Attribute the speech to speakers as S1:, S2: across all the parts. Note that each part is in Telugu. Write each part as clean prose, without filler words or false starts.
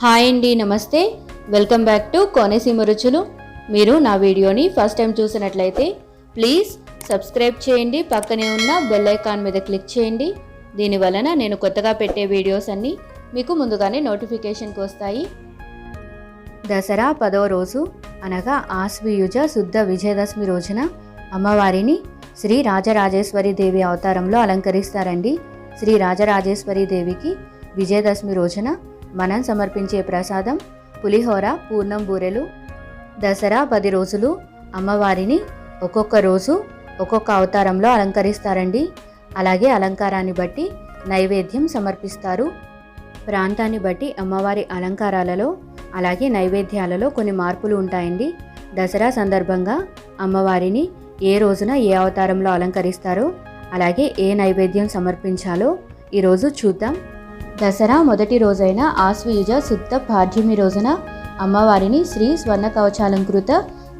S1: హాయ్ అండి, నమస్తే. వెల్కమ్ బ్యాక్ టు కోనసీమ రుచులు. మీరు నా వీడియోని ఫస్ట్ టైం చూసినట్లయితే ప్లీజ్ సబ్స్క్రైబ్ చేయండి. పక్కనే ఉన్న బెల్ ఐకాన్ మీద క్లిక్ చేయండి. దీనివలన నేను కొత్తగా పెట్టే వీడియోస్ అన్నీ మీకు ముందుగానే నోటిఫికేషన్కి వస్తాయి. దసరా 10వ రోజు అనగా ఆశ్వయుజ శుద్ధ విజయదశమి రోజున అమ్మవారిని శ్రీ రాజరాజేశ్వరి దేవి అవతారంలో అలంకరిస్తారండి. శ్రీ రాజరాజేశ్వరి దేవికి విజయదశమి రోజున మనం సమర్పించే ప్రసాదం పులిహోర, పూర్ణం బూరెలు. దసరా 10 రోజులు అమ్మవారిని ఒక్కొక్క రోజు ఒక్కొక్క అవతారంలో అలంకరిస్తారండి. అలాగే అలంకారాన్ని బట్టి నైవేద్యం సమర్పిస్తారు. ప్రాంతాన్ని బట్టి అమ్మవారి అలంకారాలలో అలాగే నైవేద్యాలలో కొన్ని మార్పులు ఉంటాయండి. దసరా సందర్భంగా అమ్మవారిని ఏ రోజున ఏ అవతారంలో అలంకరిస్తారో అలాగే ఏ నైవేద్యం సమర్పించాలో ఈరోజు చూద్దాం. దసరా మొదటి రోజైన ఆశ్వయుజ శుద్ధ పాడ్యమి రోజున అమ్మవారిని శ్రీ స్వర్ణ కవచాలంకృత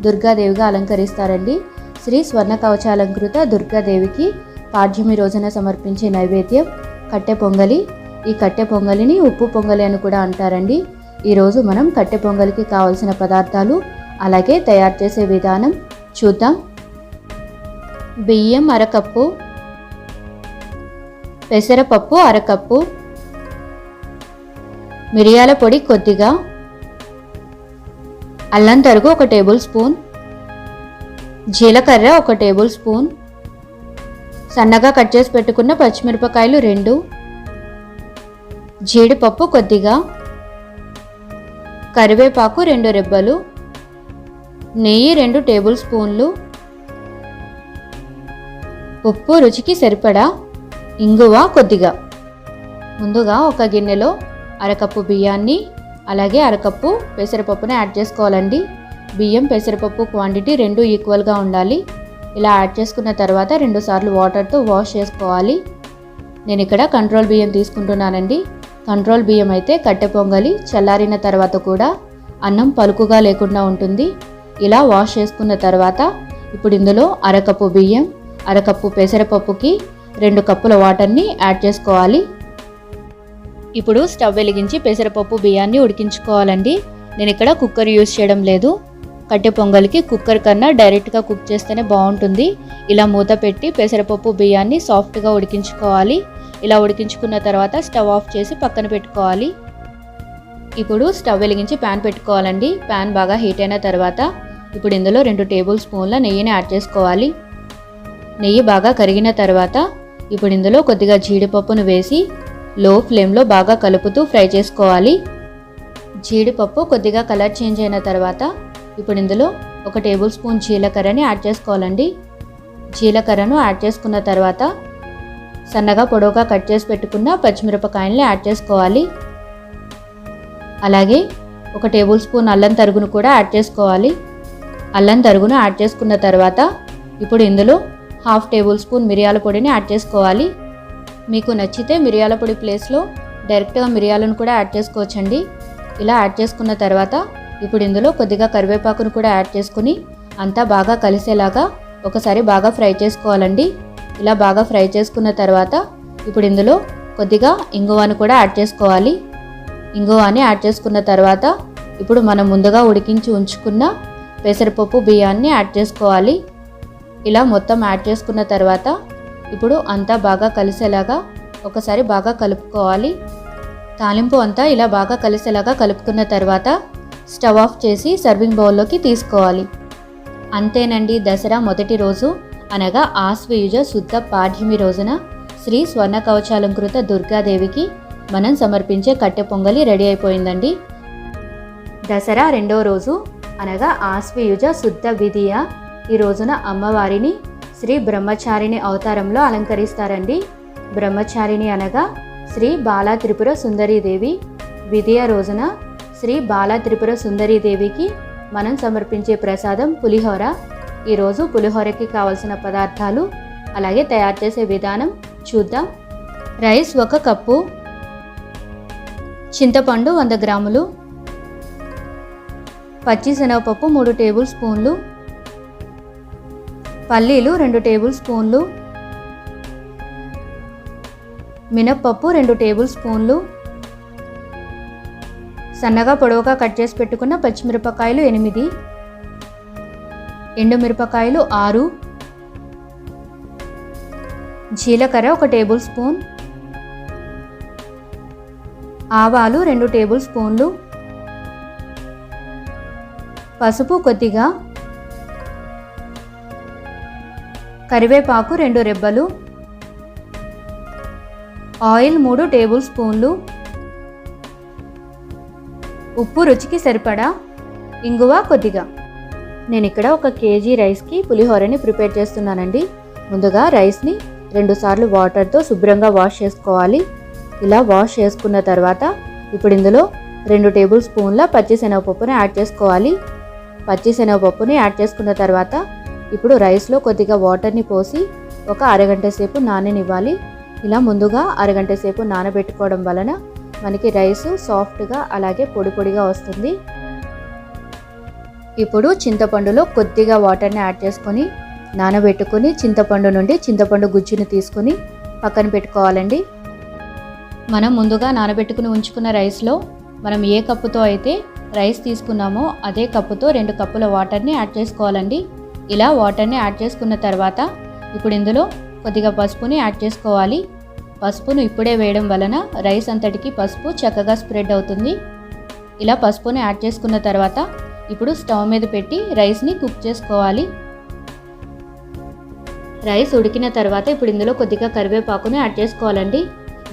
S1: దుర్గాదేవిగా అలంకరిస్తారండి. శ్రీ స్వర్ణ కవచాలంకృత దుర్గాదేవికి పాడ్యమి రోజున సమర్పించే నైవేద్యం కట్టె పొంగలి. ఈ కట్టె పొంగలిని ఉప్పు పొంగలి అని కూడా అంటారండి. ఈరోజు మనం కట్టె పొంగలికి కావలసిన పదార్థాలు అలాగే తయారు చేసే విధానం చూద్దాం. బియ్యం అరకప్పు, పెసరపప్పు అరకప్పు, మిరియాల పొడి కొద్దిగా, అల్లం తరుగు 1 టేబుల్ స్పూన్, జీలకర్ర 1 టేబుల్ స్పూన్, సన్నగా కట్ చేసి పెట్టుకున్న పచ్చిమిరపకాయలు 2, జీడిపప్పు కొద్దిగా, కరివేపాకు 2 రెబ్బలు, నెయ్యి 2 టేబుల్ స్పూన్లు, ఉప్పు రుచికి సరిపడా, ఇంగువ కొద్దిగా. ముందుగా ఒక గిన్నెలో అరకప్పు బియ్యాన్ని అలాగే అరకప్పు పెసరపప్పుని యాడ్ చేసుకోవాలండి. బియ్యం పెసరపప్పు క్వాంటిటీ 2 ఈక్వల్గా ఉండాలి. ఇలా యాడ్ చేసుకున్న తర్వాత 2 సార్లు వాటర్తో వాష్ చేసుకోవాలి. నేను ఇక్కడ కంట్రోల్ బియ్యం తీసుకుంటున్నానండి. కంట్రోల్ బియ్యం అయితే కట్టె పొంగలి చల్లారిన తర్వాత కూడా అన్నం పలుకుగా లేకుండా ఉంటుంది. ఇలా వాష్ చేసుకున్న తర్వాత ఇప్పుడు ఇందులో అరకప్పు బియ్యం, అరకప్పు పెసరపప్పుకి 2 కప్పుల వాటర్ని యాడ్ చేసుకోవాలి. ఇప్పుడు స్టవ్ వెలిగించి పెసరపప్పు బియ్యాన్ని ఉడికించుకోవాలండి. నేను ఇక్కడ కుక్కర్ యూజ్ చేయడం లేదు. కట్టె పొంగలికి కుక్కర్ కన్నా డైరెక్ట్గా కుక్ చేస్తేనే బాగుంటుంది. ఇలా మూత పెట్టి పెసరపప్పు బియ్యాన్ని సాఫ్ట్గా ఉడికించుకోవాలి. ఇలా ఉడికించుకున్న తర్వాత స్టవ్ ఆఫ్ చేసి పక్కన పెట్టుకోవాలి. ఇప్పుడు స్టవ్ వెలిగించి ప్యాన్ పెట్టుకోవాలండి. ప్యాన్ బాగా హీట్ అయిన తర్వాత ఇప్పుడు ఇందులో 2 టేబుల్ స్పూన్ల నెయ్యిని యాడ్ చేసుకోవాలి. నెయ్యి బాగా కరిగిన తర్వాత ఇప్పుడు ఇందులో కొద్దిగా జీడిపప్పును వేసి లో ఫ్లేమ్లో బాగా కలుపుతూ ఫ్రై చేసుకోవాలి. జీడిపప్పు కొద్దిగా కలర్ చేంజ్ అయిన తర్వాత ఇప్పుడు ఇందులో 1 టేబుల్ స్పూన్ జీలకర్రని యాడ్ చేసుకోవాలండి. జీలకర్రను యాడ్ చేసుకున్న తర్వాత సన్నగా పొడవుగా కట్ చేసి పెట్టుకున్న పచ్చిమిరపకాయల్ని యాడ్ చేసుకోవాలి. అలాగే 1 టేబుల్ స్పూన్ అల్లం తరుగును కూడా యాడ్ చేసుకోవాలి. అల్లం తరుగును యాడ్ చేసుకున్న తర్వాత ఇప్పుడు ఇందులో 1/2 టేబుల్ స్పూన్ మిరియాల పొడిని యాడ్ చేసుకోవాలి. మీకు నచ్చితే మిరియాల పొడి ప్లేస్లో డైరెక్ట్గా మిరియాలను కూడా యాడ్ చేసుకోవచ్చండి. ఇలా యాడ్ చేసుకున్న తర్వాత ఇప్పుడు ఇందులో కొద్దిగా కరివేపాకును కూడా యాడ్ చేసుకుని అంతా బాగా కలిసేలాగా ఒకసారి బాగా ఫ్రై చేసుకోవాలండి. ఇలా బాగా ఫ్రై చేసుకున్న తర్వాత ఇప్పుడు ఇందులో కొద్దిగా ఇంగువను కూడా యాడ్ చేసుకోవాలి. ఇంగువని యాడ్ చేసుకున్న తర్వాత ఇప్పుడు మనం ముందుగా ఉడికించి ఉంచుకున్న పెసరపప్పు బియ్యాన్ని యాడ్ చేసుకోవాలి. ఇలా మొత్తం యాడ్ చేసుకున్న తర్వాత ఇప్పుడు అంతా బాగా కలిసేలాగా ఒకసారి బాగా కలుపుకోవాలి. తాలింపు అంతా ఇలా బాగా కలిసేలాగా కలుపుకున్న తర్వాత స్టవ్ ఆఫ్ చేసి సర్వింగ్ బౌల్లోకి తీసుకోవాలి. అంతేనండి, దసరా మొదటి రోజు అనగా ఆశ్వయుజ శుద్ధ పాడ్యమి రోజున శ్రీ స్వర్ణ కవచాలంకృత దుర్గాదేవికి మనం సమర్పించే కట్టె పొంగలి రెడీ అయిపోయిందండి. దసరా 2వ రోజు అనగా ఆశ్వయుజ శుద్ధ విధియ ఈ రోజున అమ్మవారిని శ్రీ బ్రహ్మచారిణి అవతారంలో అలంకరిస్తారండి. బ్రహ్మచారిణి అనగా శ్రీ బాలా త్రిపుర సుందరీదేవి. విధియ రోజున శ్రీ బాలా త్రిపుర సుందరీదేవికి మనం సమర్పించే ప్రసాదం పులిహోర. ఈరోజు పులిహోరకి కావలసిన పదార్థాలు అలాగే తయారు చేసే విధానం చూద్దాం. రైస్ 1 కప్పు, చింతపండు 100 గ్రాములు, పచ్చిశనగపప్పు 3 టేబుల్ స్పూన్లు, పల్లీలు 2 టేబుల్ స్పూన్లు, మినప్పప్పు 2 టేబుల్ స్పూన్లు, సన్నగా పొడవుగా కట్ చేసి పెట్టుకున్న పచ్చిమిరపకాయలు 8, ఎండుమిరపకాయలు 6, జీలకర్ర 1 టేబుల్ స్పూన్, ఆవాలు 2 టేబుల్ స్పూన్లు, పసుపు కొద్దిగా, కరివేపాకు 2 రెబ్బలు, ఆయిల్ 3 టేబుల్ స్పూన్లు, ఉప్పు రుచికి సరిపడా, ఇంగువ కొద్దిగా. నేను ఇక్కడ 1 కేజీ రైస్కి పులిహోరని ప్రిపేర్ చేస్తున్నానండి. ముందుగా రైస్ని 2 సార్లు వాటర్తో శుభ్రంగా వాష్ చేసుకోవాలి. ఇలా వాష్ చేసుకున్న తర్వాత ఇప్పుడు ఇందులో 2 టేబుల్ స్పూన్ల పచ్చిశనగపప్పుని యాడ్ చేసుకోవాలి. పచ్చిశనగపప్పుని యాడ్ చేసుకున్న తర్వాత ఇప్పుడు రైస్లో కొద్దిగా వాటర్ని పోసి ఒక అరగంట సేపు నాననివ్వాలి. ఇలా ముందుగా అరగంట సేపు నానబెట్టుకోవడం వలన మనకి రైసు సాఫ్ట్గా అలాగే పొడి పొడిగా వస్తుంది. ఇప్పుడు చింతపండులో కొద్దిగా వాటర్ని యాడ్ చేసుకొని నానబెట్టుకొని చింతపండు నుండి చింతపండు గుజ్జుని తీసుకొని పక్కన పెట్టుకోవాలండి. మనం ముందుగా నానబెట్టుకుని ఉంచుకున్న రైస్లో మనం ఏ కప్పుతో అయితే రైస్ తీసుకున్నామో అదే కప్పుతో 2 కప్పుల వాటర్ని యాడ్ చేసుకోవాలండి. ఇలా వాటర్ని యాడ్ చేసుకున్న తర్వాత ఇప్పుడు ఇందులో కొద్దిగా పసుపుని యాడ్ చేసుకోవాలి. పసుపును ఇప్పుడే వేయడం వలన రైస్ అంతటికి పసుపు చక్కగా స్ప్రెడ్ అవుతుంది. ఇలా పసుపుని యాడ్ చేసుకున్న తర్వాత ఇప్పుడు స్టవ్ మీద పెట్టి రైస్ని కుక్ చేసుకోవాలి. రైస్ ఉడికిన తర్వాత ఇప్పుడు ఇందులో కొద్దిగా కరివేపాకును యాడ్ చేసుకోవాలండి.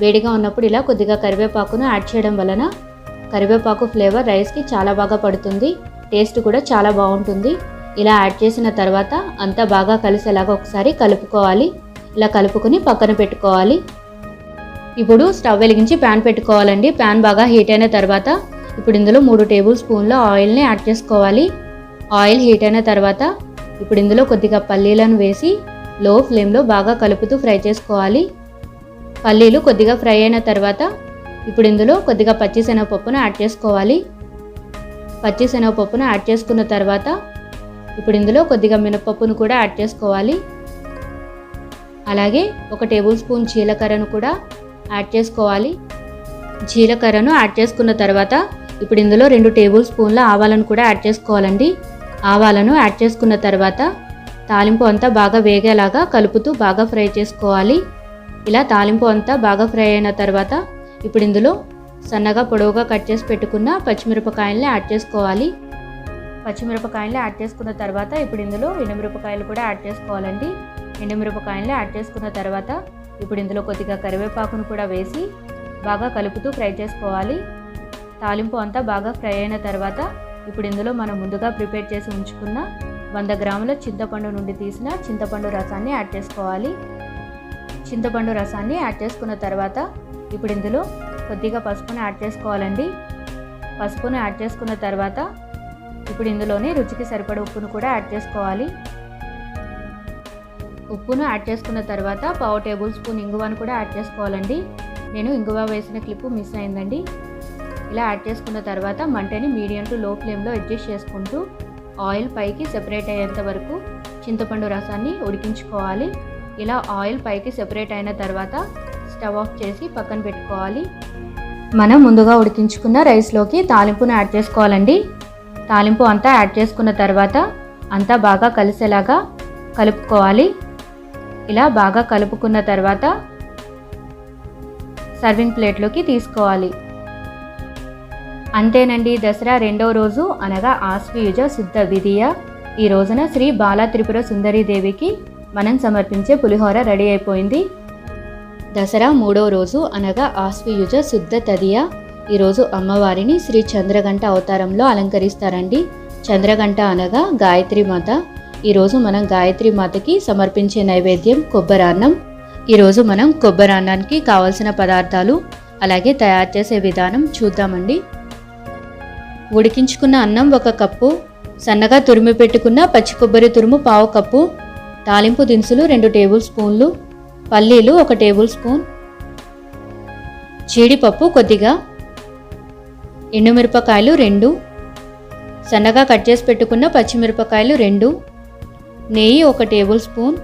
S1: వేడిగా ఉన్నప్పుడు ఇలా కొద్దిగా కరివేపాకును యాడ్ చేయడం వలన కరివేపాకు ఫ్లేవర్ రైస్కి చాలా బాగా పడుతుంది. టేస్ట్ కూడా చాలా బాగుంటుంది. ఇలా యాడ్ చేసిన తర్వాత అంతా బాగా కలిసేలాగా ఒకసారి కలుపుకోవాలి. ఇలా కలుపుకొని పక్కన పెట్టుకోవాలి. ఇప్పుడు స్టవ్ వెలిగించి ప్యాన్ పెట్టుకోవాలండి. ప్యాన్ బాగా హీట్ అయిన తర్వాత ఇప్పుడు ఇందులో 3 టేబుల్ స్పూన్ల ఆయిల్ని యాడ్ చేసుకోవాలి. ఆయిల్ హీట్ అయిన తర్వాత ఇప్పుడు ఇందులో కొద్దిగా పల్లీలను వేసి లో ఫ్లేమ్లో బాగా కలుపుతూ ఫ్రై చేసుకోవాలి. పల్లీలు కొద్దిగా ఫ్రై అయిన తర్వాత ఇప్పుడు ఇందులో కొద్దిగా పచ్చిశనగపప్పును యాడ్ చేసుకోవాలి. పచ్చిశనగపప్పును యాడ్ చేసుకున్న తర్వాత ఇప్పుడు ఇందులో కొద్దిగా మినపప్పును కూడా యాడ్ చేసుకోవాలి. అలాగే 1 టేబుల్ స్పూన్ జీలకర్రను కూడా యాడ్ చేసుకోవాలి. జీలకర్రను యాడ్ చేసుకున్న తర్వాత ఇప్పుడు ఇందులో 2 టేబుల్ స్పూన్ల ఆవాలను కూడా యాడ్ చేసుకోవాలండి. ఆవాలను యాడ్ చేసుకున్న తర్వాత తాలింపు అంతా బాగా వేగేలాగా కలుపుతూ బాగా ఫ్రై చేసుకోవాలి. ఇలా తాలింపు అంతా బాగా ఫ్రై అయిన తర్వాత ఇప్పుడు ఇందులో సన్నగా పొడవుగా కట్ చేసి పెట్టుకున్న పచ్చిమిరపకాయల్ని యాడ్ చేసుకోవాలి. పచ్చిమిరపకాయల్ని యాడ్ చేసుకున్న తర్వాత ఇప్పుడు ఇందులో ఎండుమిరపకాయలు కూడా యాడ్ చేసుకోవాలండి. ఎండుమిరపకాయల్ని యాడ్ చేసుకున్న తర్వాత ఇప్పుడు ఇందులో కొద్దిగా కరివేపాకును కూడా వేసి బాగా కలుపుతూ ఫ్రై చేసుకోవాలి. తాలింపు అంతా బాగా ఫ్రై అయిన తర్వాత ఇప్పుడు ఇందులో మనం ముందుగా ప్రిపేర్ చేసి ఉంచుకున్న 100 గ్రాముల చింతపండు నుండి తీసిన చింతపండు రసాన్ని యాడ్ చేసుకోవాలి. చింతపండు రసాన్ని యాడ్ చేసుకున్న తర్వాత ఇప్పుడు ఇందులో కొద్దిగా పసుపును యాడ్ చేసుకోవాలండి. పసుపును యాడ్ చేసుకున్న తర్వాత ఇప్పుడు ఇందులోనే రుచికి సరిపడ ఉప్పును కూడా యాడ్ చేసుకోవాలి. ఉప్పును యాడ్ చేసుకున్న తర్వాత 1/2 టేబుల్ స్పూన్ ఇంగువను కూడా యాడ్ చేసుకోవాలండి. నేను ఇంగువ వేసిన క్లిప్పు మిస్ అయిందండి. ఇలా యాడ్ చేసుకున్న తర్వాత మంటని మీడియం టు లో ఫ్లేమ్లో అడ్జస్ట్ చేసుకుంటూ ఆయిల్ పైకి సెపరేట్ అయ్యేంత వరకు చింతపండు రసాన్ని ఉడికించుకోవాలి. ఇలా ఆయిల్ పైకి సెపరేట్ అయిన తర్వాత స్టవ్ ఆఫ్ చేసి పక్కన పెట్టుకోవాలి. మనం ముందుగా ఉడికించుకున్న రైస్లోకి తాలింపును యాడ్ చేసుకోవాలండి. తాలింపు అంతా యాడ్ చేసుకున్న తర్వాత అంతా బాగా కలిసేలాగా కలుపుకోవాలి. ఇలా బాగా కలుపుకున్న తర్వాత సర్వింగ్ ప్లేట్లోకి తీసుకోవాలి. అంతేనండి, దసరా 2వ రోజు అనగా ఆశ్వయుజ శుద్ధ విధియ ఈ రోజున శ్రీ బాలా త్రిపుర సుందరీదేవికి మనం సమర్పించే పులిహోర రెడీ అయిపోయింది. దసరా 3వ రోజు అనగా ఆశ్వయుజ శుద్ధ తదియ ఈరోజు అమ్మవారిని శ్రీ చంద్రగంట అవతారంలో అలంకరిస్తారండి. చంద్రగంట అనగా గాయత్రి మాత. ఈరోజు మనం గాయత్రి మాతకి సమర్పించే నైవేద్యం కొబ్బరాన్నం. ఈరోజు మనం కొబ్బరాన్నానికి కావలసిన పదార్థాలు అలాగే తయారు చేసే విధానం చూద్దామండి. ఉడికించుకున్న అన్నం 1 కప్పు, సన్నగా తురిమి పెట్టుకున్న పచ్చి కొబ్బరి తురుము 1/2 కప్పు, తాలింపు దినుసులు 2 టేబుల్ స్పూన్లు, పల్లీలు 1 టేబుల్ స్పూన్, జీడిపప్పు కొద్దిగా, ఎండుమిరపకాయలు 2, సన్నగా కట్ చేసి పెట్టుకున్న పచ్చిమిరపకాయలు 2, నెయ్యి 1 టేబుల్ స్పూన్,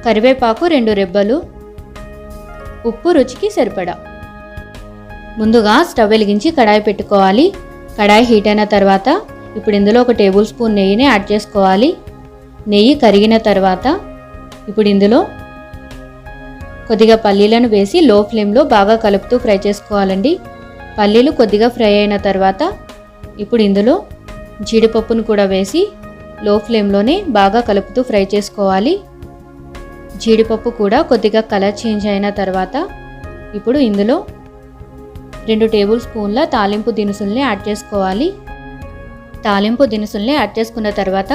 S1: కరివేపాకు 2 రెబ్బలు, ఉప్పు రుచికి సరిపడా. ముందుగా స్టవ్ వెలిగించి కడాయి పెట్టుకోవాలి. కడాయి హీట్ అయిన తర్వాత ఇప్పుడు ఇందులో 1 టేబుల్ స్పూన్ నెయ్యిని యాడ్ చేసుకోవాలి. నెయ్యి కరిగిన తర్వాత ఇప్పుడు ఇందులో కొద్దిగా పల్లీలను వేసి లో ఫ్లేమ్లో బాగా కలుపుతూ ఫ్రై చేసుకోవాలండి. పల్లీలు కొద్దిగా ఫ్రై అయిన తర్వాత ఇప్పుడు ఇందులో జీడిపప్పును కూడా వేసి లో ఫ్లేమ్లోనే బాగా కలుపుతూ ఫ్రై చేసుకోవాలి. జీడిపప్పు కూడా కొద్దిగా కలర్ చేంజ్ అయిన తర్వాత ఇప్పుడు ఇందులో 2 టేబుల్ స్పూన్ల తాలింపు దినుసుల్ని యాడ్ చేసుకోవాలి. తాలింపు దినుసుల్ని యాడ్ చేసుకున్న తర్వాత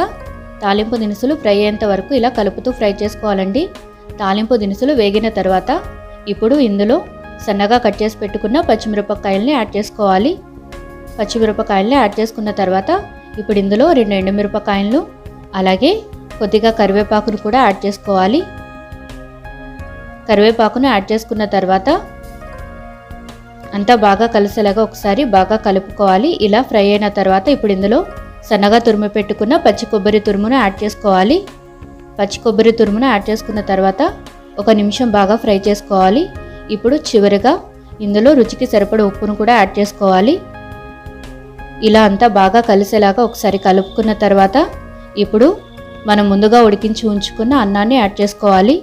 S1: తాలింపు దినుసులు ఫ్రై అయ్యేంత వరకు ఇలా కలుపుతూ ఫ్రై చేసుకోవాలండి. తాలింపు దినుసులు వేగిన తర్వాత ఇప్పుడు ఇందులో సన్నగా కట్ చేసి పెట్టుకున్న పచ్చిమిరపకాయల్ని యాడ్ చేసుకోవాలి. పచ్చిమిరపకాయల్ని యాడ్ చేసుకున్న తర్వాత ఇప్పుడు ఇందులో 2 ఎండుమిరపకాయలు అలాగే కొద్దిగా కరివేపాకును కూడా యాడ్ చేసుకోవాలి. కరివేపాకును యాడ్ చేసుకున్న తర్వాత అంతా బాగా కలిసేలాగా ఒకసారి బాగా కలుపుకోవాలి. ఇలా ఫ్రై అయిన తర్వాత ఇప్పుడు ఇందులో సన్నగా తురిమి పెట్టుకున్న పచ్చి కొబ్బరి తురుమును యాడ్ చేసుకోవాలి. పచ్చి కొబ్బరి తురుమును యాడ్ చేసుకున్న తర్వాత 1 నిమిషం బాగా ఫ్రై చేసుకోవాలి. ఇప్పుడు చివరిగా ఇందులో రుచికి సరిపడ ఉప్పును కూడా యాడ్ చేసుకోవాలి. ఇలా అంతా బాగా కలిసేలాగా ఒకసారి కలుపుకున్న తర్వాత ఇప్పుడు మనం ముందుగా ఉడికించి ఉంచుకున్న అన్నాన్ని యాడ్ చేసుకోవాలి.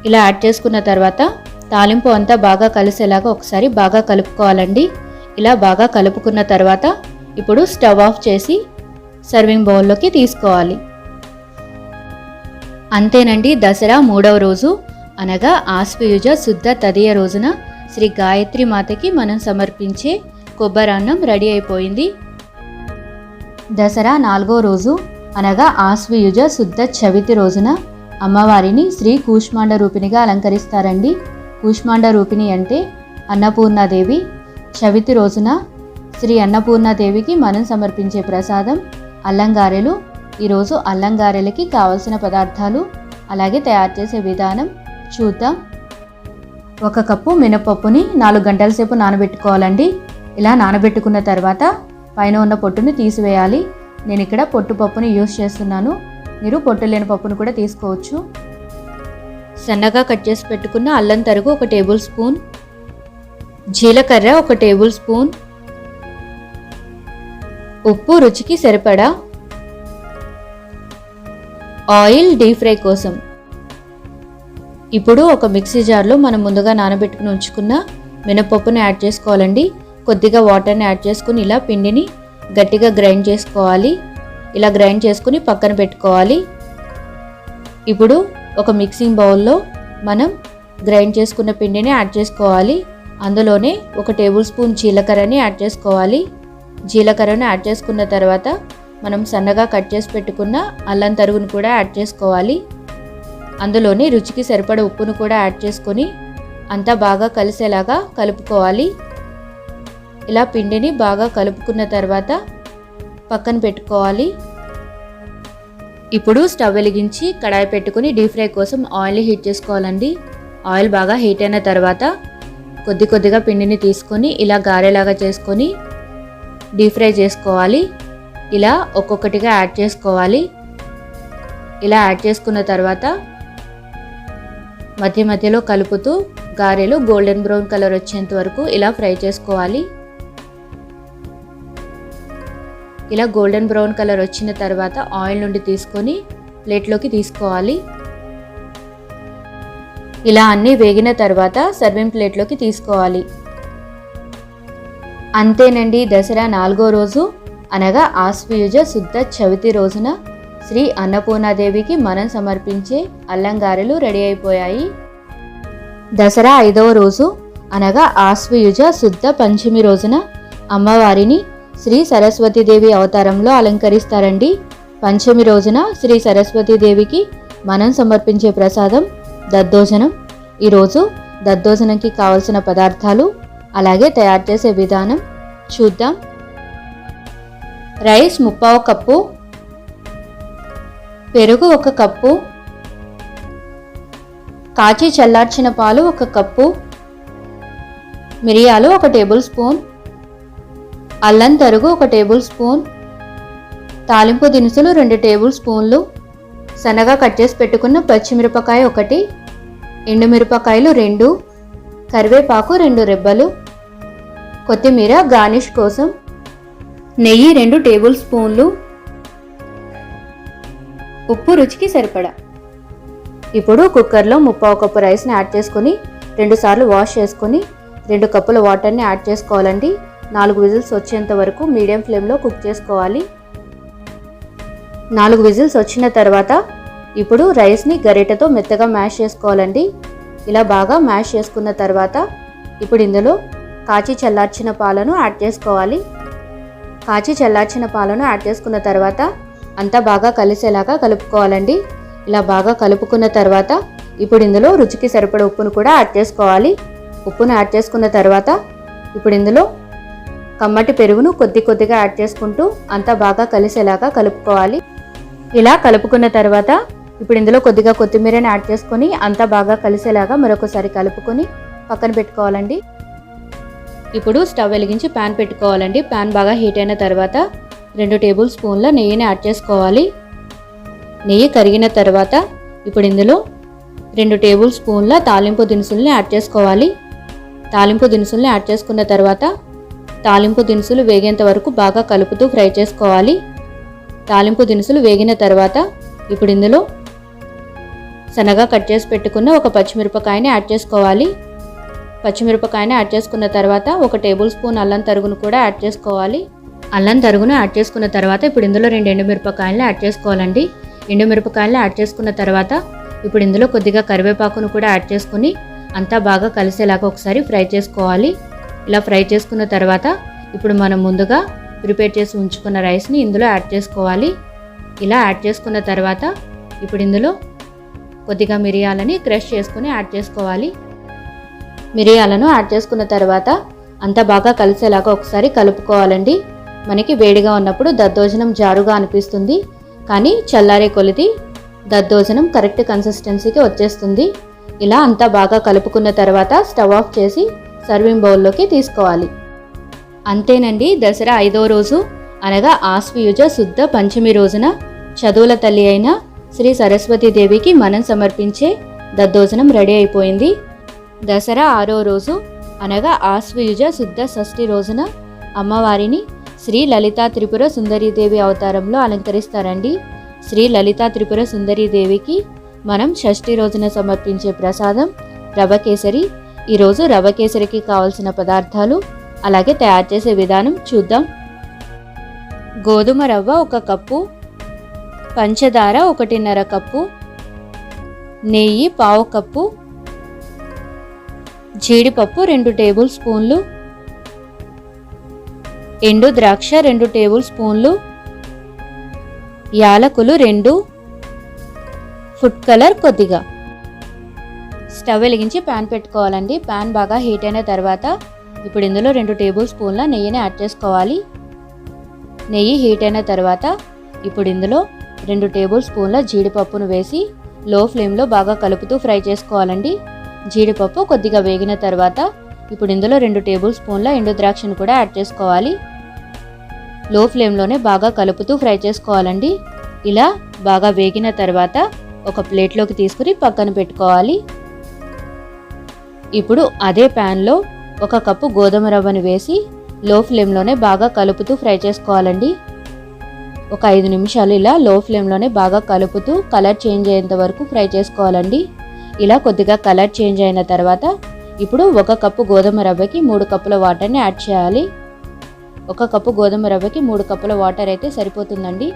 S1: ఇలా యాడ్ చేసుకున్న తర్వాత తాలింపు అంతా బాగా కలిసేలాగా ఒకసారి బాగా కలుపుకోవాలండి. ఇలా బాగా కలుపుకున్న తర్వాత ఇప్పుడు స్టవ్ ఆఫ్ చేసి సర్వింగ్ బౌల్లోకి తీసుకోవాలి. అంతేనండి, దసరా 3వ రోజు అనగా ఆశ్వయుజ శుద్ధ తదియ రోజున శ్రీ గాయత్రి మాతకి మనం సమర్పించే కొబ్బరన్నం రెడీ అయిపోయింది. దసరా 4వ రోజు అనగా ఆశ్వయుజ శుద్ధ చవితి రోజున అమ్మవారిని శ్రీ కూష్మాండ రూపిణిగా అలంకరిస్తారండి. కూష్మాండ రూపిణి అంటే అన్నపూర్ణాదేవి. చవితి రోజున శ్రీ అన్నపూర్ణాదేవికి మనం సమర్పించే ప్రసాదం అల్లంగారెలు. ఈరోజు అల్లంగారెలకి కావలసిన పదార్థాలు అలాగే తయారు చేసే విధానం చూద్దాం. 1 కప్పు మినపప్పుని 4 గంటల సేపు నానబెట్టుకోవాలండి. ఇలా నానబెట్టుకున్న తర్వాత పైన ఉన్న పొట్టుని తీసివేయాలి. నేను ఇక్కడ పొట్టు పప్పుని యూస్ చేస్తున్నాను. మీరు పొట్టు లేని పప్పును కూడా తీసుకోవచ్చు. సన్నగా కట్ చేసి పెట్టుకున్న అల్లం తరుగు 1 టేబుల్ స్పూన్, జీలకర్ర 1 టేబుల్ స్పూన్, ఉప్పు రుచికి సరిపడా, ఆయిల్ డీప్ ఫ్రై కోసం. ఇప్పుడు ఒక మిక్సీ జార్లో మనం ముందుగా నానబెట్టుకుని ఉంచుకున్న మినపప్పును యాడ్ చేసుకోవాలండి. కొద్దిగా వాటర్ని యాడ్ చేసుకుని ఇలా పిండిని గట్టిగా గ్రైండ్ చేసుకోవాలి. ఇలా గ్రైండ్ చేసుకుని పక్కన పెట్టుకోవాలి. ఇప్పుడు ఒక మిక్సింగ్ బౌల్లో మనం గ్రైండ్ చేసుకున్న పిండిని యాడ్ చేసుకోవాలి. అందులోనే 1 టేబుల్ స్పూన్ జీలకర్రని యాడ్ చేసుకోవాలి. జీలకర్రను యాడ్ చేసుకున్న తర్వాత మనం సన్నగా కట్ చేసి పెట్టుకున్న అల్లం తరుగును కూడా యాడ్ చేసుకోవాలి. అందులోనే రుచికి సరిపడ ఉప్పును కూడా యాడ్ చేసుకొని అంతా బాగా కలిసేలాగా కలుపుకోవాలి. ఇలా పిండిని బాగా కలుపుకున్న తర్వాత పక్కన పెట్టుకోవాలి. ఇప్పుడు స్టవ్ వెలిగించి కడాయి పెట్టుకుని డీప్ ఫ్రై కోసం ఆయిల్ హీట్ చేసుకోవాలండి. ఆయిల్ బాగా హీట్ అయిన తర్వాత కొద్దిగా పిండిని తీసుకొని ఇలా గారెలాగా చేసుకొని డీప్ ఫ్రై చేసుకోవాలి. ఇలా ఒక్కొక్కటిగా యాడ్ చేసుకోవాలి. ఇలా యాడ్ చేసుకున్న తర్వాత మధ్య మధ్యలో కలుపుతూ గారెలు గోల్డెన్ బ్రౌన్ కలర్ వచ్చేంత వరకు ఇలా ఫ్రై చేసుకోవాలి. ఇలా గోల్డెన్ బ్రౌన్ కలర్ వచ్చిన తర్వాత ఆయిల్ నుండి తీసుకొని ప్లేట్లోకి తీసుకోవాలి. ఇలా అన్నీ వేగిన తర్వాత సర్వింగ్ ప్లేట్లోకి తీసుకోవాలి. అంతేనండి, దసరా 4వ రోజు అనగా ఆశ్వయుజ శుద్ధ చవితి రోజున శ్రీ అన్నపూర్ణాదేవికి మనం సమర్పించే అల్లంగారెలు రెడీ అయిపోయాయి. దసరా 5వ రోజు అనగా ఆశ్వయుజ శుద్ధ పంచమి రోజున అమ్మవారిని శ్రీ సరస్వతీదేవి అవతారంలో అలంకరిస్తారండి. పంచమి రోజున శ్రీ సరస్వతీదేవికి మనం సమర్పించే ప్రసాదం దద్దోజనం. ఈరోజు దద్దోజనంకి కావలసిన పదార్థాలు అలాగే తయారు చేసే విధానం చూద్దాం. రైస్ 3/4 కప్పు, పెరుగు 1 కప్పు, కాచి చల్లార్చిన పాలు 1 కప్పు, మిరియాలు 1 టేబుల్ స్పూన్, అల్లం తరుగు 1 టేబుల్ స్పూన్, తాలింపు దినుసులు 2 టేబుల్ స్పూన్లు, సన్నగా కట్ చేసి పెట్టుకున్న పచ్చిమిరపకాయ 1, ఎండుమిరపకాయలు 2, కరివేపాకు 2 రెబ్బలు, కొత్తిమీర గార్నిష్ కోసం, నెయ్యి 2 టేబుల్ స్పూన్లు, ఉప్పు రుచికి సరిపడా. ఇప్పుడు కుక్కర్లో 1/2 కప్పు రైస్ని యాడ్ చేసుకొని 2 సార్లు వాష్ చేసుకొని 2 కప్పుల వాటర్ని యాడ్ చేసుకోవాలండి. 4 విజిల్స్ వచ్చేంత వరకు మీడియం ఫ్లేమ్లో కుక్ చేసుకోవాలి. 4 విజిల్స్ వచ్చిన తర్వాత ఇప్పుడు రైస్ని గరిటెతో మెత్తగా మ్యాష్ చేసుకోవాలండి. ఇలా బాగా మ్యాష్ చేసుకున్న తర్వాత ఇప్పుడు ఇందులో కాచి చల్లార్చిన పాలను యాడ్ చేసుకోవాలి. కాచి చల్లార్చిన పాలను యాడ్ చేసుకున్న తర్వాత అంతా బాగా కలిసేలాగా కలుపుకోవాలండి. ఇలా బాగా కలుపుకున్న తర్వాత ఇప్పుడు ఇందులో రుచికి సరిపడ ఉప్పును కూడా యాడ్ చేసుకోవాలి. ఉప్పును యాడ్ చేసుకున్న తర్వాత ఇప్పుడు ఇందులో కమ్మటి పెరుగును కొద్దిగా యాడ్ చేసుకుంటూ అంతా బాగా కలిసేలాగా కలుపుకోవాలి. ఇలా కలుపుకున్న తర్వాత ఇప్పుడు ఇందులో కొద్దిగా కొత్తిమీరని యాడ్ చేసుకొని అంతా బాగా కలిసేలాగా మరొకసారి కలుపుకొని పక్కన పెట్టుకోవాలండి. ఇప్పుడు స్టవ్ వెలిగించి ప్యాన్ పెట్టుకోవాలండి. ప్యాన్ బాగా హీట్ అయిన తర్వాత 2 టేబుల్ స్పూన్ల నెయ్యిని యాడ్ చేసుకోవాలి. నెయ్యి కరిగిన తర్వాత ఇప్పుడు ఇందులో 2 టేబుల్ స్పూన్ల తాలింపు దినుసుల్ని యాడ్ చేసుకోవాలి. తాలింపు దినుసుల్ని యాడ్ చేసుకున్న తర్వాత తాలింపు దినుసులు వేగేంత వరకు బాగా కలుపుతూ ఫ్రై చేసుకోవాలి. తాలింపు దినుసులు వేగిన తర్వాత ఇప్పుడు ఇందులో సన్నగా కట్ చేసి పెట్టుకున్న ఒక పచ్చిమిరపకాయని యాడ్ చేసుకోవాలి. పచ్చిమిరపకాయని యాడ్ చేసుకున్న తర్వాత 1 టేబుల్ స్పూన్ అల్లం తరుగును కూడా యాడ్ చేసుకోవాలి. అల్లం తరుగును యాడ్ చేసుకున్న తర్వాత ఇప్పుడు ఇందులో 2 ఎండుమిరపకాయలను యాడ్ చేసుకోవాలండి. ఎండుమిరపకాయలను యాడ్ చేసుకున్న తర్వాత ఇప్పుడు ఇందులో కొద్దిగా కరివేపాకును కూడా యాడ్ చేసుకుని అంతా బాగా కలిసేలాగా ఒకసారి ఫ్రై చేసుకోవాలి. ఇలా ఫ్రై చేసుకున్న తర్వాత ఇప్పుడు మనం ముందుగా ప్రిపేర్ చేసి ఉంచుకున్న రైస్ని ఇందులో యాడ్ చేసుకోవాలి. ఇలా యాడ్ చేసుకున్న తర్వాత ఇప్పుడు ఇందులో కొద్దిగా మిరియాలని క్రష్ చేసుకుని యాడ్ చేసుకోవాలి. మిరియాలను యాడ్ చేసుకున్న తర్వాత అంతా బాగా కలిసేలాగా ఒకసారి కలుపుకోవాలండి. మనకి వేడిగా ఉన్నప్పుడు దద్దోజనం జారుగా అనిపిస్తుంది, కానీ చల్లారే కొలిది దద్దోజనం కరెక్ట్ కన్సిస్టెన్సీకి వచ్చేస్తుంది. ఇలా అంతా బాగా కలుపుకున్న తర్వాత స్టవ్ ఆఫ్ చేసి సర్వింగ్ బౌల్లోకి తీసుకోవాలి. అంతేనండి, దసరా 5వ రోజు అనగా ఆశ్వయుజ శుద్ధ పంచమి రోజున చదువుల తల్లి అయిన శ్రీ సరస్వతీదేవికి మనం సమర్పించే దద్దోజనం రెడీ అయిపోయింది. దసరా 6వ రోజు అనగా ఆశ్వయుజ శుద్ధ షష్ఠి రోజున అమ్మవారిని శ్రీ లలితా త్రిపుర సుందరీదేవి అవతారంలో అలంకరిస్తారండి. శ్రీ లలితా త్రిపుర సుందరీదేవికి మనం షష్ఠి రోజున సమర్పించే ప్రసాదం రవ కేసరి. ఈరోజు రవ కేసరికి కావలసిన పదార్థాలు అలాగే తయారు చేసే విధానం చూద్దాం. గోధుమ రవ్వ 1 కప్పు, పంచదార 1.5 కప్పు, నెయ్యి 1/2 కప్పు, జీడిపప్పు 2 టేబుల్ స్పూన్లు, ఎండు ద్రాక్ష 2 టేబుల్ స్పూన్లు, యాలకులు 2, ఫుడ్ కలర్ కొద్దిగా. స్టవ్ వెలిగించి ప్యాన్ పెట్టుకోవాలండి. ప్యాన్ బాగా హీట్ అయిన తర్వాత ఇప్పుడు ఇందులో 2 టేబుల్ స్పూన్ల నెయ్యిని యాడ్ చేసుకోవాలి. నెయ్యి హీట్ అయిన తర్వాత ఇప్పుడు ఇందులో 2 టేబుల్ స్పూన్ల జీడిపప్పును వేసి లో ఫ్లేమ్లో బాగా కలుపుతూ ఫ్రై చేసుకోవాలండి. జీడిపప్పు కొద్దిగా వేగిన తర్వాత ఇప్పుడు ఇందులో 2 టేబుల్ స్పూన్ల ఎండు ద్రాక్షను కూడా యాడ్ చేసుకోవాలి. లో ఫ్లేమ్లోనే బాగా కలుపుతూ ఫ్రై చేసుకోవాలండి. ఇలా బాగా వేగిన తర్వాత ఒక ప్లేట్లోకి తీసుకుని పక్కన పెట్టుకోవాలి. ఇప్పుడు అదే ప్యాన్లో 1 కప్పు గోధుమ రవ్వను వేసి లో ఫ్లేమ్లోనే బాగా కలుపుతూ ఫ్రై చేసుకోవాలండి. ఒక 5 నిమిషాలు ఇలా లో ఫ్లేమ్లోనే బాగా కలుపుతూ కలర్ చేంజ్ అయ్యేంత వరకు ఫ్రై చేసుకోవాలండి. ఇలా కొద్దిగా కలర్ చేంజ్ అయిన తర్వాత ఇప్పుడు 1 కప్పు గోధుమ రవ్వకి 3 కప్పుల వాటర్ని యాడ్ చేయాలి. 1 కప్పు గోధుమ రవ్వకి 3 కప్పుల వాటర్ అయితే సరిపోతుందండి.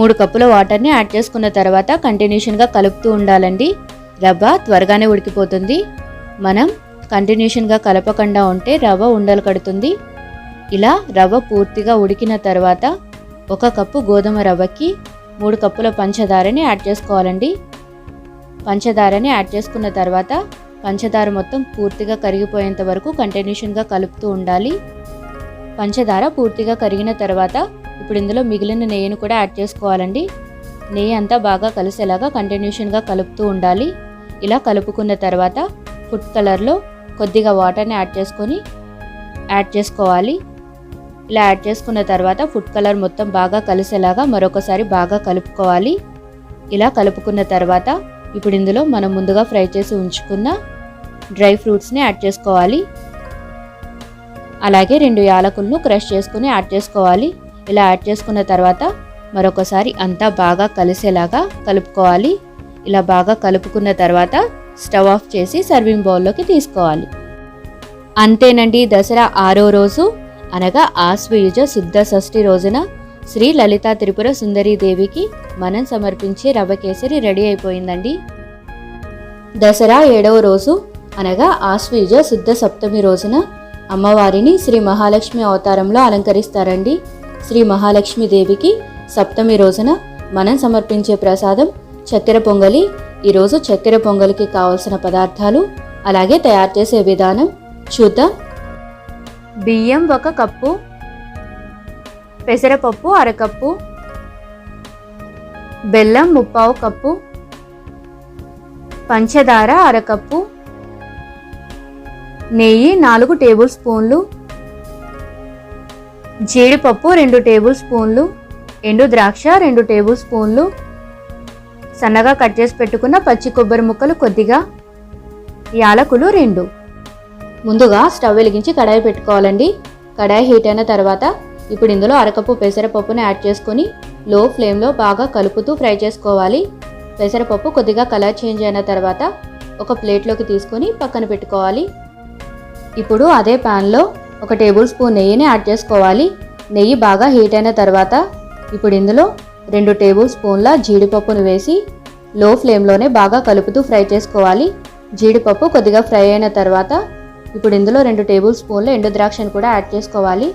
S1: 3 కప్పుల వాటర్ని యాడ్ చేసుకున్న తర్వాత కంటిన్యూషన్గా కలుపుతూ ఉండాలండి. రవ్వ త్వరగానే ఉడికిపోతుంది. మనం కంటిన్యూషన్గా కలపకుండా ఉంటే రవ్వ ఉండలు కడుతుంది. ఇలా రవ్వ పూర్తిగా ఉడికిన తర్వాత 1 కప్పు గోధుమ రవ్వకి 3 కప్పుల పంచదారని యాడ్ చేసుకోవాలండి. పంచదారని యాడ్ చేసుకున్న తర్వాత పంచదార మొత్తం పూర్తిగా కరిగిపోయేంత వరకు కంటిన్యూషన్గా కలుపుతూ ఉండాలి. పంచదార పూర్తిగా కరిగిన తర్వాత ఇప్పుడు ఇందులో మిగిలిన నెయ్యిని కూడా యాడ్ చేసుకోవాలండి. నెయ్యి అంతా బాగా కలిసేలాగా కంటిన్యూషన్గా కలుపుతూ ఉండాలి. ఇలా కలుపుకున్న తర్వాత ఫుడ్ కలర్లో కొద్దిగా వాటర్ని యాడ్ చేసుకోవాలి. ఇలా యాడ్ చేసుకున్న తర్వాత ఫుడ్ కలర్ మొత్తం బాగా కలిసేలాగా మరొకసారి బాగా కలుపుకోవాలి. ఇలా కలుపుకున్న తర్వాత ఇప్పుడు ఇందులో మనం ముందుగా ఫ్రై చేసి ఉంచుకున్న డ్రై ఫ్రూట్స్ని యాడ్ చేసుకోవాలి. అలాగే 2 యాలకులను క్రష్ చేసుకుని యాడ్ చేసుకోవాలి. ఇలా యాడ్ చేసుకున్న తర్వాత మరొకసారి అంతా బాగా కలిసేలాగా కలుపుకోవాలి. ఇలా బాగా కలుపుకున్న తర్వాత స్టవ్ ఆఫ్ చేసి సర్వింగ్ బౌల్లోకి తీసుకోవాలి. అంతేనండి, దసరా 6వ రోజు అనగా ఆశ్వయుజ శుద్ధ షష్ఠి రోజున శ్రీ లలితా త్రిపుర సుందరీ దేవికి మనం సమర్పించే రవ్వ కేసరి రెడీ అయిపోయిందండి. దసరా 7వ రోజు అనగా ఆశ్వయుజ శుద్ధ సప్తమి రోజున అమ్మవారిని శ్రీ మహాలక్ష్మి అవతారంలో అలంకరిస్తారండి. శ్రీ మహాలక్ష్మి దేవికి సప్తమి రోజున మనం సమర్పించే ప్రసాదం చక్కెర పొంగలి. ఈరోజు చక్కెర పొంగలికి కావలసిన పదార్థాలు అలాగే తయారు చేసే విధానం చూద్దాం. బియ్యం 1 కప్పు, పెసరపప్పు 1/2 కప్పు, బెల్లం 3/4 కప్పు, పంచదార 1/2 కప్పు, నెయ్యి 4 టేబుల్ స్పూన్లు, జీడిపప్పు 2 టేబుల్ స్పూన్లు, ఎండు ద్రాక్ష 2 టేబుల్ స్పూన్లు, సన్నగా కట్ చేసి పెట్టుకున్న పచ్చి కొబ్బరి ముక్కలు కొద్దిగా, యాలకులు 2. ముందుగా స్టవ్ వెలిగించి కడాయి పెట్టుకోవాలండి. కడాయి హీట్ అయిన తర్వాత ఇప్పుడు ఇందులో 1/2 కప్పు పెసరపప్పుని యాడ్ చేసుకొని లో ఫ్లేమ్లో బాగా కలుపుతూ ఫ్రై చేసుకోవాలి. పెసరపప్పు కొద్దిగా కలర్ చేంజ్ అయిన తర్వాత ఒక ప్లేట్లోకి తీసుకొని పక్కన పెట్టుకోవాలి. ఇప్పుడు అదే ప్యాన్లో 1 టేబుల్ స్పూన్ నెయ్యిని యాడ్ చేసుకోవాలి. నెయ్యి బాగా హీట్ అయిన తర్వాత ఇప్పుడు ఇందులో 2 టేబుల్ స్పూన్ల జీడిపప్పును వేసి లో ఫ్లేమ్లోనే బాగా కలుపుతూ ఫ్రై చేసుకోవాలి. జీడిపప్పు కొద్దిగా ఫ్రై అయిన తర్వాత ఇప్పుడు ఇందులో 2 టేబుల్ స్పూన్ల ఎండు ద్రాక్షను కూడా యాడ్ చేసుకోవాలి.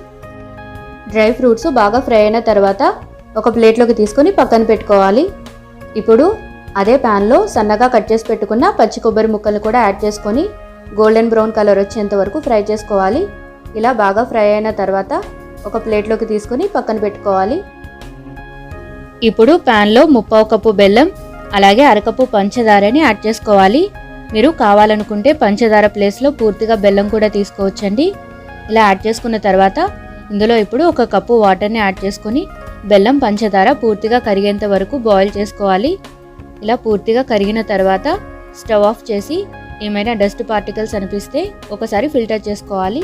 S1: డ్రై ఫ్రూట్స్ బాగా ఫ్రై అయిన తర్వాత ఒక ప్లేట్లోకి తీసుకొని పక్కన పెట్టుకోవాలి. ఇప్పుడు అదే ప్యాన్లో సన్నగా కట్ చేసి పెట్టుకున్న పచ్చి కొబ్బరి ముక్కలు కూడా యాడ్ చేసుకొని గోల్డెన్ బ్రౌన్ కలర్ వచ్చేంత వరకు ఫ్రై చేసుకోవాలి. ఇలా బాగా ఫ్రై అయిన తర్వాత ఒక ప్లేట్లోకి తీసుకొని పక్కన పెట్టుకోవాలి. ఇప్పుడు ప్యాన్లో 3/4 కప్పు బెల్లం అలాగే 1/2 కప్పు పంచదారని యాడ్ చేసుకోవాలి. మీరు కావాలనుకుంటే పంచదార ప్లేస్లో పూర్తిగా బెల్లం కూడా తీసుకోవచ్చండి. ఇలా యాడ్ చేసుకున్న తర్వాత ఇందులో ఇప్పుడు 1 కప్పు వాటర్ని యాడ్ చేసుకొని బెల్లం పంచదార పూర్తిగా కరిగేంత వరకు బాయిల్ చేసుకోవాలి. ఇలా పూర్తిగా కరిగిన తర్వాత స్టవ్ ఆఫ్ చేసి ఏమైనా డస్ట్ పార్టికల్స్ అనిపిస్తే ఒకసారి ఫిల్టర్ చేసుకోవాలి.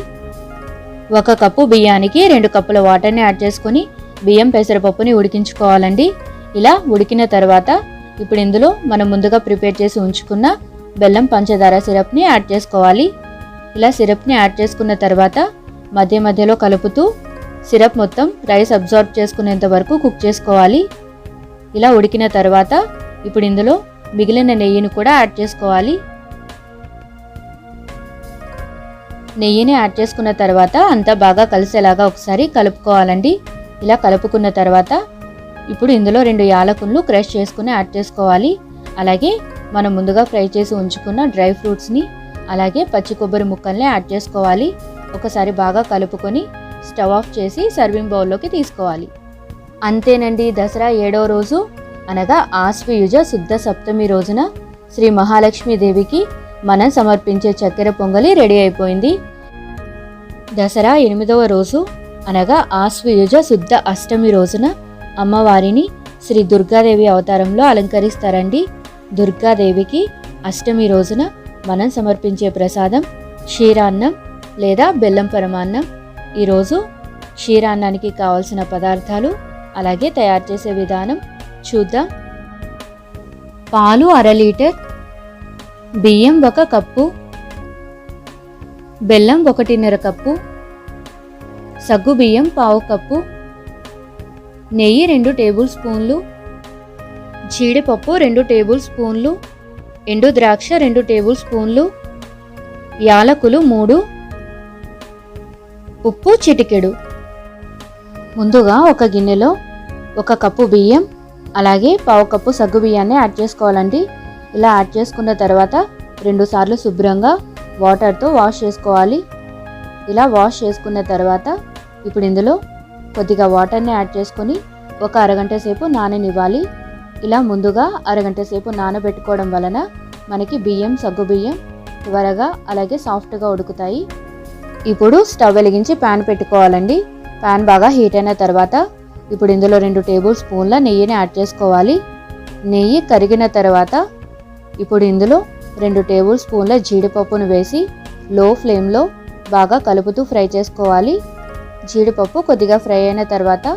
S1: 1 కప్పు బియ్యానికి 2 కప్పుల వాటర్ని యాడ్ చేసుకొని బియ్యం పెసరపప్పుని ఉడికించుకోవాలండి. ఇలా ఉడికిన తర్వాత ఇప్పుడు ఇందులో మనం ముందుగా ప్రిపేర్ చేసి ఉంచుకున్న బెల్లం పంచదార సిరప్ని యాడ్ చేసుకోవాలి. ఇలా సిరప్ని యాడ్ చేసుకున్న తర్వాత మధ్య మధ్యలో కలుపుతూ సిరప్ మొత్తం రైస్ అబ్జార్బ్ చేసుకునేంత వరకు కుక్ చేసుకోవాలి. ఇలా ఉడికిన తర్వాత ఇప్పుడు ఇందులో మిగిలిన నెయ్యిని కూడా యాడ్ చేసుకోవాలి. నెయ్యిని యాడ్ చేసుకున్న తర్వాత అంతా బాగా కలిసేలాగా ఒకసారి కలుపుకోవాలండి. ఇలా కలుపుకున్న తర్వాత ఇప్పుడు ఇందులో 2 యాలకులను క్రష్ చేసుకుని యాడ్ చేసుకోవాలి. అలాగే మనం ముందుగా ఫ్రై చేసి ఉంచుకున్న డ్రై ఫ్రూట్స్ని అలాగే పచ్చి కొబ్బరి ముక్కల్ని యాడ్ చేసుకోవాలి. ఒకసారి బాగా కలుపుకొని స్టవ్ ఆఫ్ చేసి సర్వింగ్ బౌల్లోకి తీసుకోవాలి. అంతేనండి, దసరా 7వ రోజు అనగా ఆశ్వయుజ శుద్ధ సప్తమి రోజున శ్రీ మహాలక్ష్మి దేవికి మనం సమర్పించే చక్కెర పొంగలి రెడీ అయిపోయింది. దసరా 8వ రోజు అనగా ఆశ్వయుజ శుద్ధ అష్టమి రోజున అమ్మవారిని శ్రీ దుర్గాదేవి అవతారంలో అలంకరిస్తారండి. దుర్గాదేవికి అష్టమి రోజున మనం సమర్పించే ప్రసాదం క్షీరాన్నం లేదా బెల్లం పరమాన్నం. ఈరోజు క్షీరాన్నానికి కావలసిన పదార్థాలు అలాగే తయారు చేసే విధానం చూద్దాం. పాలు 1/2 లీటర్, బియ్యం 1 కప్పు, బెల్లం 1.5 కప్పు, సగ్గు బియ్యం 1/4 కప్పు, నెయ్యి 2 టేబుల్ స్పూన్లు, జీడిపప్పు 2 టేబుల్ స్పూన్లు, ఎండు ద్రాక్ష 2 టేబుల్ స్పూన్లు, యాలకులు 3, ఉప్పు చిటికెడు. ముందుగా ఒక గిన్నెలో 1 కప్పు బియ్యం అలాగే 1/4 కప్పు సగ్గు బియ్యాన్ని యాడ్ చేసుకోవాలండి. ఇలా యాడ్ చేసుకున్న తర్వాత 2 సార్లు శుభ్రంగా వాటర్తో వాష్ చేసుకోవాలి. ఇలా వాష్ చేసుకున్న తర్వాత ఇప్పుడు ఇందులో కొద్దిగా వాటర్ని యాడ్ చేసుకొని ఒక అరగంట సేపు నాననివ్వాలి. ఇలా ముందుగా అరగంట సేపు నానబెట్టుకోవడం వలన మనకి బియ్యం సగ్గు బియ్యం త్వరగా అలాగే సాఫ్ట్గా ఉడుకుతాయి. ఇప్పుడు స్టవ్ వెలిగించి ప్యాన్ పెట్టుకోవాలండి. ప్యాన్ బాగా హీట్ అయిన తర్వాత ఇప్పుడు ఇందులో 2 టేబుల్ స్పూన్ల నెయ్యిని యాడ్ చేసుకోవాలి. నెయ్యి కరిగిన తర్వాత ఇప్పుడు ఇందులో 2 టేబుల్ స్పూన్ల జీడిపప్పును వేసి లో ఫ్లేమ్లో బాగా కలుపుతూ ఫ్రై చేసుకోవాలి. జీడిపప్పు కొద్దిగా ఫ్రై అయిన తర్వాత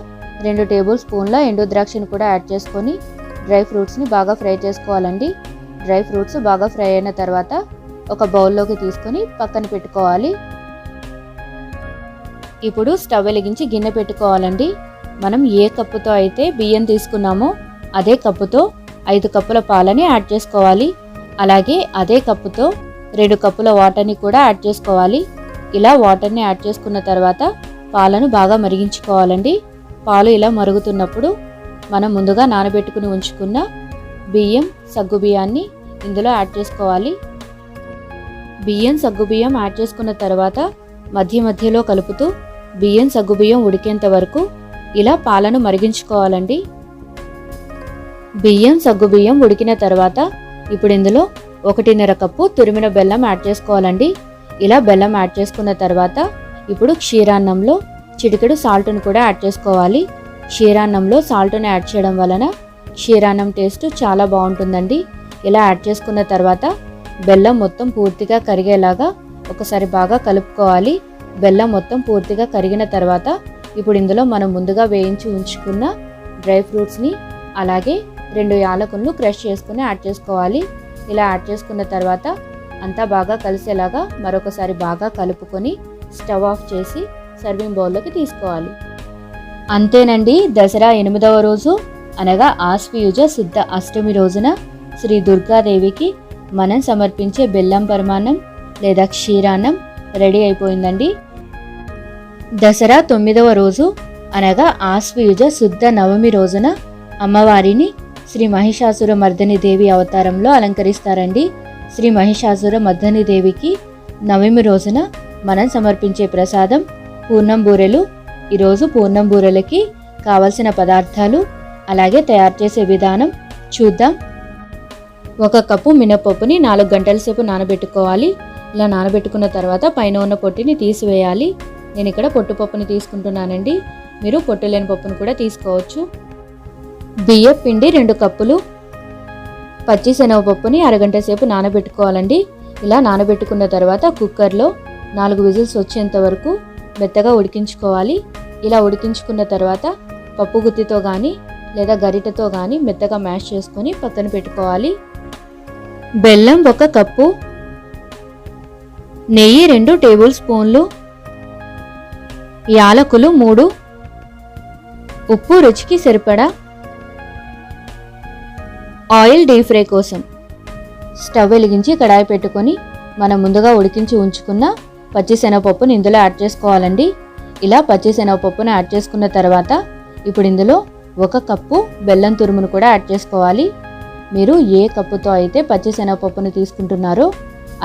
S1: 2 టేబుల్ స్పూన్ల ఎండు ద్రాక్షను కూడా యాడ్ చేసుకొని డ్రై ఫ్రూట్స్ని బాగా ఫ్రై చేసుకోవాలండి. డ్రై ఫ్రూట్స్ బాగా ఫ్రై అయిన తర్వాత ఒక బౌల్లోకి తీసుకొని పక్కన పెట్టుకోవాలి. ఇప్పుడు స్టవ్ వెలిగించి గిన్నె పెట్టుకోవాలండి. మనం ఏ కప్పుతో అయితే బియ్యం తీసుకున్నామో అదే కప్పుతో 5 కప్పుల పాలని యాడ్ చేసుకోవాలి. అలాగే అదే కప్పుతో 2 కప్పుల వాటర్ని కూడా యాడ్ చేసుకోవాలి. ఇలా వాటర్ని యాడ్ చేసుకున్న తర్వాత పాలను బాగా మరిగించుకోవాలండి. పాలు ఇలా మరుగుతున్నప్పుడు మనం ముందుగా నానబెట్టుకుని ఉంచుకున్న బియ్యం, సగ్గుబియ్యాన్ని ఇందులో యాడ్ చేసుకోవాలి. బియ్యం, సగ్గుబియ్యం యాడ్ చేసుకున్న తర్వాత మధ్య మధ్యలో కలుపుతూ బియ్యం, సగ్గుబియ్యం ఉడికేంత వరకు ఇలా పాలను మరిగించుకోవాలండి. బియ్యం, సగ్గుబియ్యం ఉడికిన తర్వాత ఇప్పుడు ఇందులో 1.5 కప్పు తురిమిన బెల్లం యాడ్ చేసుకోవాలండి. ఇలా బెల్లం యాడ్ చేసుకున్న తర్వాత ఇప్పుడు క్షీరాన్నంలో చిటికెడు సాల్ట్ను కూడా యాడ్ చేసుకోవాలి. క్షీరాన్నంలో సాల్ట్ను యాడ్ చేయడం వలన క్షీరాన్నం టేస్ట్ చాలా బాగుంటుందండి. ఇలా యాడ్ చేసుకున్న తర్వాత బెల్లం మొత్తం పూర్తిగా కరిగేలాగా ఒకసారి బాగా కలుపుకోవాలి. బెల్లం మొత్తం పూర్తిగా కరిగిన తర్వాత ఇప్పుడు ఇందులో మనం ముందుగా వేయించి ఉంచుకున్న డ్రై ఫ్రూట్స్ని అలాగే 2 యాలకులను క్రష్ చేసుకుని యాడ్ చేసుకోవాలి. ఇలా యాడ్ చేసుకున్న తర్వాత అంతా బాగా కలిసేలాగా మరొకసారి బాగా కలుపుకొని స్టవ్ ఆఫ్ చేసి సర్వింగ్ బౌల్లోకి తీసుకోవాలి. అంతేనండి, దసరా 8వ రోజు అనగా ఆశ్వయుజ శుద్ధ అష్టమి రోజున శ్రీ దుర్గాదేవికి మనం సమర్పించే బెల్లం పరమాన్నం లేదా క్షీరాన్నం రెడీ అయిపోయిందండి. దసరా 9వ రోజు అనగా ఆశ్వయుజ శుద్ధ నవమి రోజున అమ్మవారిని శ్రీ మహిషాసుర మర్దని దేవి అవతారంలో అలంకరిస్తారండి. శ్రీ మహిషాసుర మర్దని దేవికి నవమి రోజున మనం సమర్పించే ప్రసాదం పూర్ణం బూరెలు. ఈరోజు పూర్ణం బూరెలకి కావలసిన పదార్థాలు అలాగే తయారు చేసే విధానం చూద్దాం. 1 కప్పు మినపప్పుని 4 గంటల సేపు నానబెట్టుకోవాలి. ఇలా నానబెట్టుకున్న తర్వాత పైన ఉన్న పొట్టిని తీసివేయాలి. నేను ఇక్కడ పొట్టుపప్పుని తీసుకుంటున్నానండి. మీరు పొట్టు లేని పప్పును కూడా తీసుకోవచ్చు. బియ్యం పిండి 2 కప్పులు, పచ్చిశనగపప్పుని అరగంట సేపు నానబెట్టుకోవాలండి. ఇలా నానబెట్టుకున్న తర్వాత కుక్కర్లో 4 విజిల్స్ వచ్చేంత వరకు మెత్తగా ఉడికించుకోవాలి. ఇలా ఉడికించుకున్న తర్వాత పప్పు గుత్తితో కానీ లేదా గరిటెతో కానీ మెత్తగా మ్యాష్ చేసుకొని పక్కన పెట్టుకోవాలి. బెల్లం 1 కప్పు, నెయ్యి 2 టేబుల్ స్పూన్లు, యాలకులు 3, ఉప్పు రుచికి సరిపడా, ఆయిల్ డీప్ ఫ్రై కోసం. స్టవ్ వెలిగించి కడాయి పెట్టుకొని మనం ముందుగా ఉడికించి ఉంచుకున్న పచ్చిశనగపప్పుని ఇందులో యాడ్ చేసుకోవాలండి. ఇలా పచ్చిశనగపప్పును యాడ్ చేసుకున్న తర్వాత ఇప్పుడు ఇందులో 1 కప్పు బెల్లం తురుమును కూడా యాడ్ చేసుకోవాలి. మీరు ఏ కప్పుతో అయితే పచ్చిశనగపప్పును తీసుకుంటున్నారో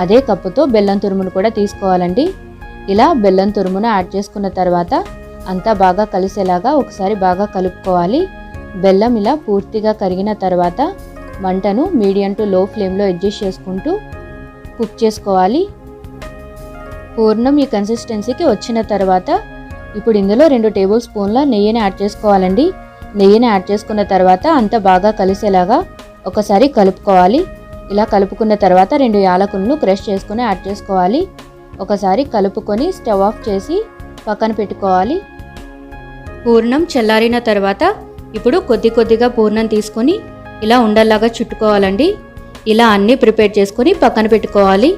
S1: అదే కప్పుతో బెల్లం తురుమును కూడా తీసుకోవాలండి. ఇలా బెల్లం తురుమును యాడ్ చేసుకున్న తర్వాత అంతా బాగా కలిసేలాగా ఒకసారి బాగా కలుపుకోవాలి. బెల్లం ఇలా పూర్తిగా కరిగిన తర్వాత మంటను మీడియం టు లో ఫ్లేమ్లో అడ్జస్ట్ చేసుకుంటూ కుక్ చేసుకోవాలి. పూర్ణం ఈ కన్సిస్టెన్సీకి వచ్చిన తర్వాత ఇప్పుడు ఇందులో 2 టేబుల్ స్పూన్ల నెయ్యిని యాడ్ చేసుకోవాలండి. నెయ్యిని యాడ్ చేసుకున్న తర్వాత అంతా బాగా కలిసేలాగా ఒకసారి కలుపుకోవాలి. ఇలా కలుపుకున్న తర్వాత 2 యాలకులను క్రష్ చేసుకుని యాడ్ చేసుకోవాలి. ఒకసారి కలుపుకొని స్టవ్ ఆఫ్ చేసి పక్కన పెట్టుకోవాలి. పూర్ణం చల్లారిన తర్వాత ఇప్పుడు కొద్దిగా పూర్ణం తీసుకొని ఇలా ఉండల్లాగా చుట్టుకోవాలండి. ఇలా అన్నీ ప్రిపేర్ చేసుకొని పక్కన పెట్టుకోవాలి.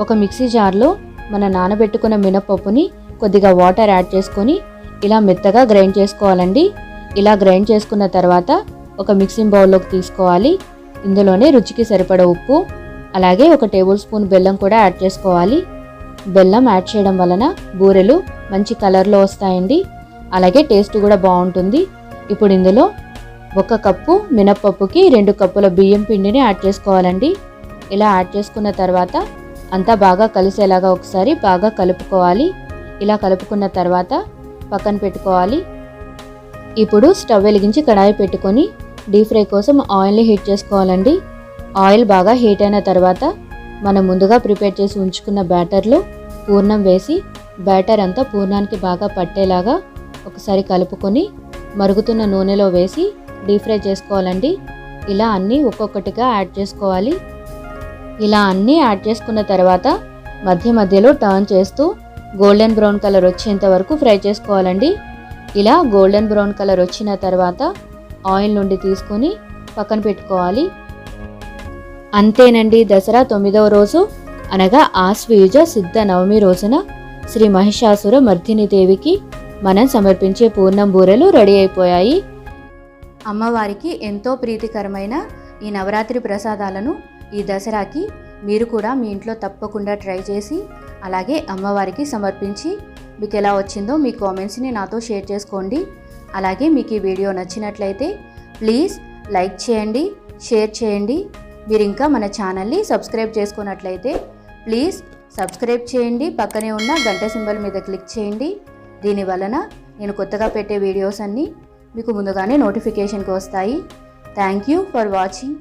S1: ఒక మిక్సీ జార్లో మన నానబెట్టుకున్న మినపప్పుని కొద్దిగా వాటర్ యాడ్ చేసుకొని ఇలా మెత్తగా గ్రైండ్ చేసుకోవాలండి. ఇలా గ్రైండ్ చేసుకున్న తర్వాత ఒక మిక్సింగ్ బౌల్లోకి తీసుకోవాలి. ఇందులోనే రుచికి సరిపడ ఉప్పు అలాగే 1 టేబుల్ స్పూన్ బెల్లం కూడా యాడ్ చేసుకోవాలి. బెల్లం యాడ్ చేయడం వలన బూరెలు మంచి కలర్లో వస్తాయండి. అలాగే టేస్ట్ కూడా బాగుంటుంది. ఇప్పుడు ఇందులో 1 కప్పు మినపప్పుకి 2 కప్పుల బియ్యం పిండిని యాడ్ చేసుకోవాలండి. ఇలా యాడ్ చేసుకున్న తర్వాత అంతా బాగా కలిసేలాగా ఒకసారి బాగా కలుపుకోవాలి. ఇలా కలుపుకున్న తర్వాత పక్కన పెట్టుకోవాలి. ఇప్పుడు స్టవ్ వెలిగించి కడాయి పెట్టుకొని డీప్ ఫ్రై కోసం ఆయిల్ని హీట్ చేసుకోవాలండి. ఆయిల్ బాగా హీట్ అయిన తర్వాత మనం ముందుగా ప్రిపేర్ చేసి ఉంచుకున్న బ్యాటర్లో పూర్ణం వేసి బ్యాటర్ అంతా పూర్ణానికి బాగా పట్టేలాగా ఒకసారి కలుపుకొని మరుగుతున్న నూనెలో వేసి డీప్ ఫ్రై చేసుకోవాలండి. ఇలా అన్నీ ఒక్కొక్కటిగా యాడ్ చేసుకోవాలి. ఇలా అన్నీ యాడ్ చేసుకున్న తర్వాత మధ్య మధ్యలో టర్న్ చేస్తూ గోల్డెన్ బ్రౌన్ కలర్ వచ్చేంత వరకు ఫ్రై చేసుకోవాలండి. ఇలా గోల్డెన్ బ్రౌన్ కలర్ వచ్చిన తర్వాత ఆయిల్ నుండి తీసుకొని పక్కన పెట్టుకోవాలి. అంతేనండి, దసరా 9వ రోజు అనగా ఆశ్వయుజ సిద్ధ నవమి రోజున శ్రీ మహిషాసుర మర్దిని దేవికి మనం సమర్పించే పూర్ణం బూరెలు రెడీ అయిపోయాయి. అమ్మవారికి ఎంతో ప్రీతికరమైన ఈ నవరాత్రి ప్రసాదాలను ఈ దసరాకి మీరు కూడా మీ ఇంట్లో తప్పకుండా ట్రై చేసి అలాగే అమ్మవారికి సమర్పించి మీకు ఎలా వచ్చిందో మీ కామెంట్స్ని నాతో షేర్ చేసుకోండి. అలాగే మీకు ఈ వీడియో నచ్చినట్లయితే ప్లీజ్ లైక్ చేయండి, షేర్ చేయండి. మీరు ఇంకా మన ఛానల్ని సబ్స్క్రైబ్ చేసుకున్నట్లయితే ప్లీజ్ సబ్స్క్రైబ్ చేయండి. పక్కనే ఉన్న గంట సింబల్ మీద క్లిక్ చేయండి. దీని వలన నేను కొత్తగా పెట్టే వీడియోస్ అన్నీ మీకు ముందుగానే నోటిఫికేషన్కి వస్తాయి. Thank you for watching.